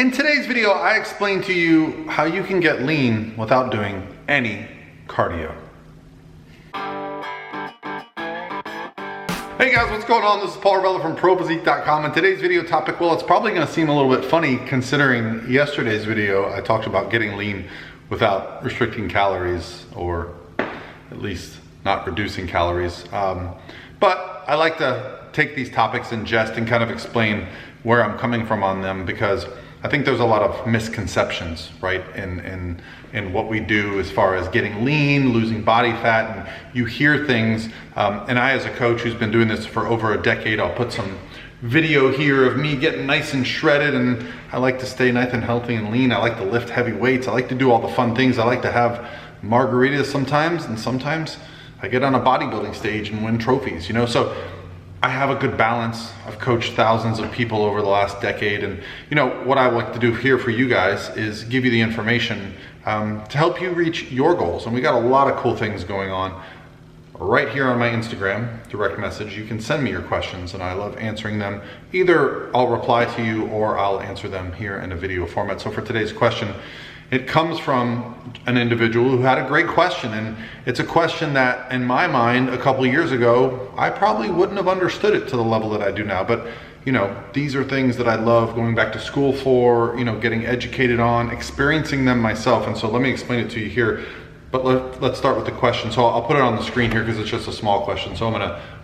In today's video, I explain to you how you can get lean without doing any cardio. Hey guys, what's going on? This is Paul Ravella from ProPhysique.com, and today's video topic, well, it's probably gonna seem a little bit funny considering yesterday's video I talked about getting lean without restricting calories, or at least not reducing calories. But I like to take these topics in jest and kind of explain where I'm coming from on them, because I think there's a lot of misconceptions, right, in what we do as far as getting lean, losing body fat, and you hear things, and I, as a coach who's been doing this for over a decade, I'll put some video here of me getting nice and shredded, and I like to stay nice and healthy and lean. I like to lift heavy weights. I like to do all the fun things. I like to have margaritas sometimes, and sometimes I get on a bodybuilding stage and win trophies, you know, so I have a good balance. I've coached thousands of people over the last decade, and you know what I like to do here for you guys is give you the information to help you reach your goals. And we got a lot of cool things going on right here on my Instagram direct message. You can send me your questions, and I love answering them. Either I'll reply to you or I'll answer them here in a video format. So for today's question, it comes from an individual who had a great question, and it's a question that in my mind a couple years ago I probably wouldn't have understood it to the level that I do now. But you know, these are things that I love going back to school for, you know, getting educated on, experiencing them myself. And so let me explain it to you here, but let's start with the question. So I'll put it on the screen here because it's just a small question. So I'm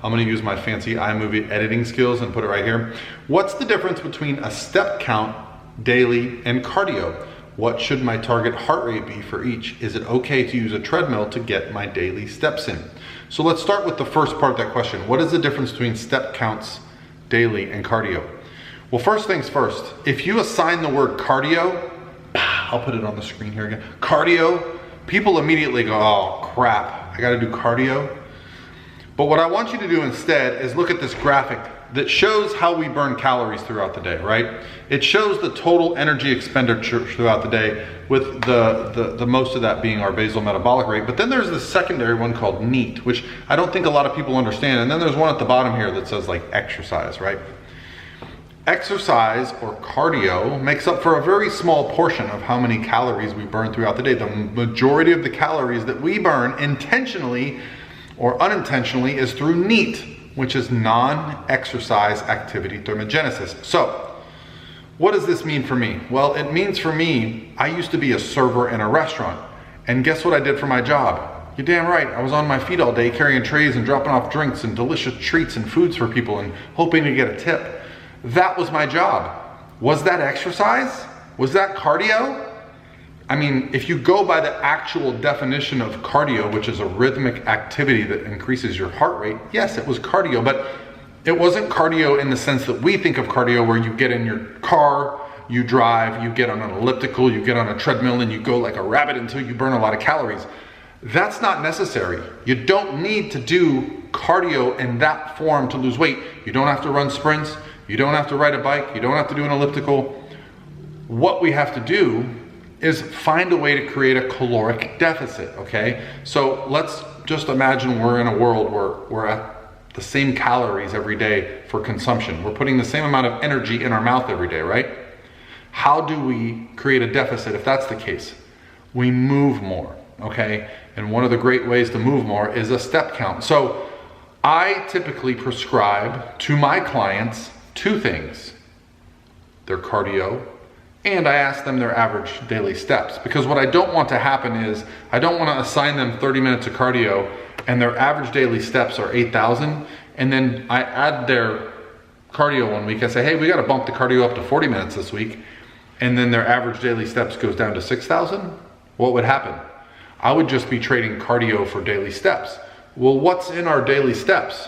gonna use my fancy iMovie editing skills and put it right here. What's the difference between a step count daily and cardio? What should my target heart rate be for each? Is it okay to use a treadmill to get my daily steps in? So let's start with the first part of that question. What is the difference between step counts daily and cardio? Well, first things first, if you assign the word cardio, I'll put it on the screen here again, cardio, people immediately go, oh crap, I gotta do cardio. But what I want you to do instead is look at this graphic that shows how we burn calories throughout the day, right? It shows the total energy expenditure throughout the day, with the most of that being our basal metabolic rate. But then there's the secondary one called NEAT, which I don't think a lot of people understand. And then there's one at the bottom here that says like exercise, right? Exercise, or cardio, makes up for a very small portion of how many calories we burn throughout the day. The majority of the calories that we burn intentionally or unintentionally is through NEAT, which is non-exercise activity thermogenesis. So, what does this mean for me? Well, it means for me, I used to be a server in a restaurant, and guess what I did for my job? You're damn right, I was on my feet all day carrying trays and dropping off drinks and delicious treats and foods for people and hoping to get a tip. That was my job. Was that exercise? Was that cardio? I mean, if you go by the actual definition of cardio, which is a rhythmic activity that increases your heart rate, yes, it was cardio, but it wasn't cardio in the sense that we think of cardio, where you get in your car, you drive, you get on an elliptical, you get on a treadmill, and you go like a rabbit until you burn a lot of calories. That's not necessary. You don't need to do cardio in that form to lose weight. You don't have to run sprints, you don't have to ride a bike, you don't have to do an elliptical. What we have to do is find a way to create a caloric deficit, okay? So let's just imagine we're in a world where we're at the same calories every day for consumption. We're putting the same amount of energy in our mouth every day, right? How do we create a deficit if that's the case? We move more, okay? And one of the great ways to move more is a step count. So I typically prescribe to my clients two things: their cardio, and I ask them their average daily steps. Because what I don't want to happen is, I don't want to assign them 30 minutes of cardio and their average daily steps are 8,000, and then I add their cardio one week. I say, hey, we got to bump the cardio up to 40 minutes this week, and then their average daily steps goes down to 6,000. What would happen? I would just be trading cardio for daily steps. Well, what's in our daily steps?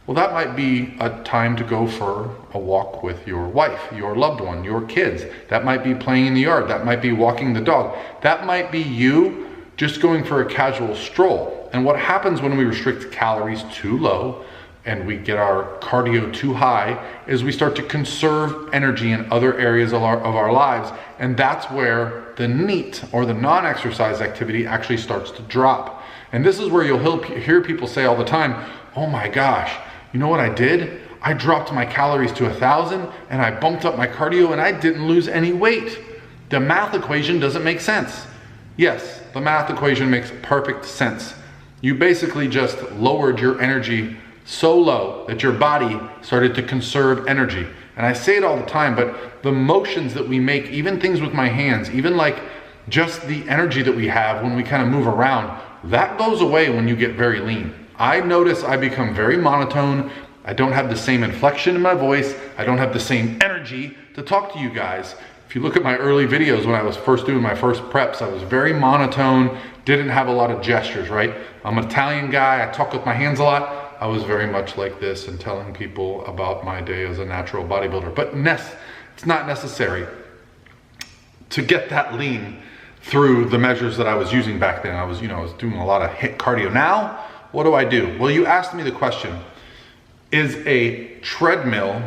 Well, that might be a time to go for a walk with your wife, your loved one, your kids. That might be playing in the yard. That might be walking the dog. That might be you just going for a casual stroll. And what happens when we restrict calories too low and we get our cardio too high is we start to conserve energy in other areas of our lives. And that's where the NEAT, or the non-exercise activity, actually starts to drop. And this is where you'll hear people say all the time, oh my gosh, you know what I did? I dropped my calories to 1,000 and I bumped up my cardio and I didn't lose any weight. The math equation doesn't make sense. Yes, the math equation makes perfect sense. You basically just lowered your energy so low that your body started to conserve energy. And I say it all the time, but the motions that we make, even things with my hands, even like just the energy that we have when we kind of move around, that goes away when you get very lean. I notice I become very monotone. I don't have the same inflection in my voice. I don't have the same energy to talk to you guys. If you look at my early videos when I was first doing my first preps, I was very monotone, didn't have a lot of gestures, right? I'm an Italian guy, I talk with my hands a lot. I was very much like this and telling people about my day as a natural bodybuilder. But it's not necessary to get that lean through the measures that I was using back then. I was doing a lot of HIIT cardio. Now, what do? Well, you asked me the question, is a treadmill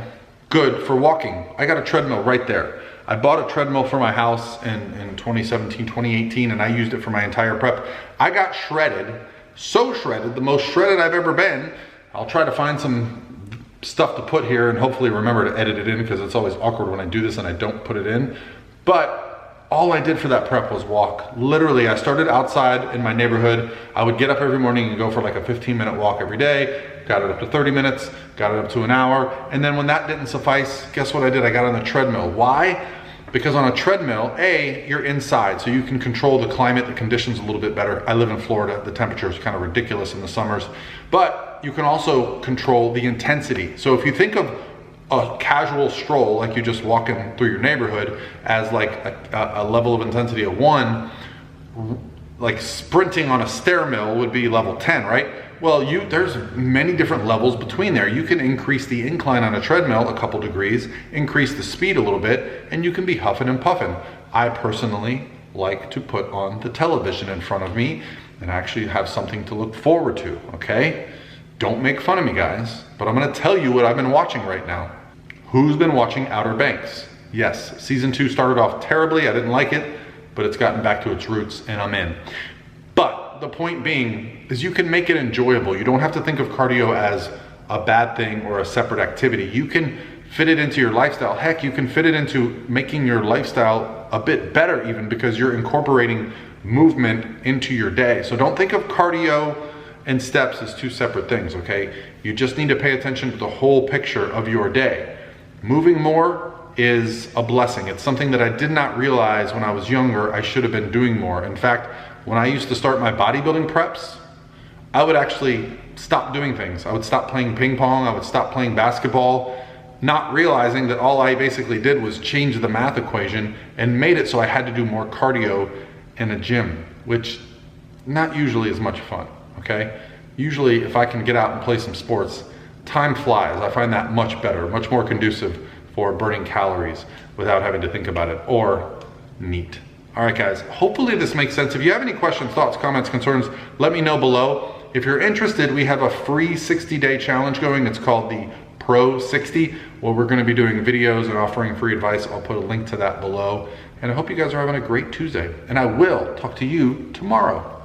good for walking? I got a treadmill right there. I bought a treadmill for my house in 2017, 2018, and I used it for my entire prep. I got shredded, so shredded, the most shredded I've ever been. I'll try to find some stuff to put here and hopefully remember to edit it in, because it's always awkward when I do this and I don't put it in. But all I did for that prep was walk. Literally, I started outside in my neighborhood. I would get up every morning and go for like a 15-minute walk every day. Got it up to 30 minutes, got it up to an hour. And then when that didn't suffice, guess what I did? I got on the treadmill. Why? Because on a treadmill, you're inside, so you can control the climate, the conditions a little bit better. I live in Florida, the temperature is kind of ridiculous in the summers, but you can also control the intensity. So if you think of a casual stroll, like you're just walking through your neighborhood, as like a level of intensity of 1, like sprinting on a stair mill would be level 10, right? Well, there's many different levels between there. You can increase the incline on a treadmill a couple degrees, increase the speed a little bit, and you can be huffing and puffing. I personally like to put on the television in front of me and actually have something to look forward to, okay? Don't make fun of me, guys, but I'm gonna tell you what I've been watching right now. Who's been watching Outer Banks? Yes, season 2 started off terribly. I didn't like it, but it's gotten back to its roots and I'm in. But the point being is you can make it enjoyable. You don't have to think of cardio as a bad thing or a separate activity. You can fit it into your lifestyle. Heck, you can fit it into making your lifestyle a bit better even, because you're incorporating movement into your day. So don't think of cardio and steps as two separate things, okay? You just need to pay attention to the whole picture of your day. Moving more is a blessing. It's something that I did not realize when I was younger I should have been doing more. In fact, when I used to start my bodybuilding preps, I would actually stop doing things. I would stop playing ping pong, I would stop playing basketball, not realizing that all I basically did was change the math equation and made it so I had to do more cardio in a gym, which not usually is much fun, okay? Usually if I can get out and play some sports, time flies. I find that much better, much more conducive for burning calories without having to think about it, or neat. All right, guys, hopefully this makes sense. If you have any questions, thoughts, comments, concerns, let me know below. If you're interested, we have a free 60-day challenge going. It's called the Pro 60, where we're gonna be doing videos and offering free advice. I'll put a link to that below. And I hope you guys are having a great Tuesday. And I will talk to you tomorrow.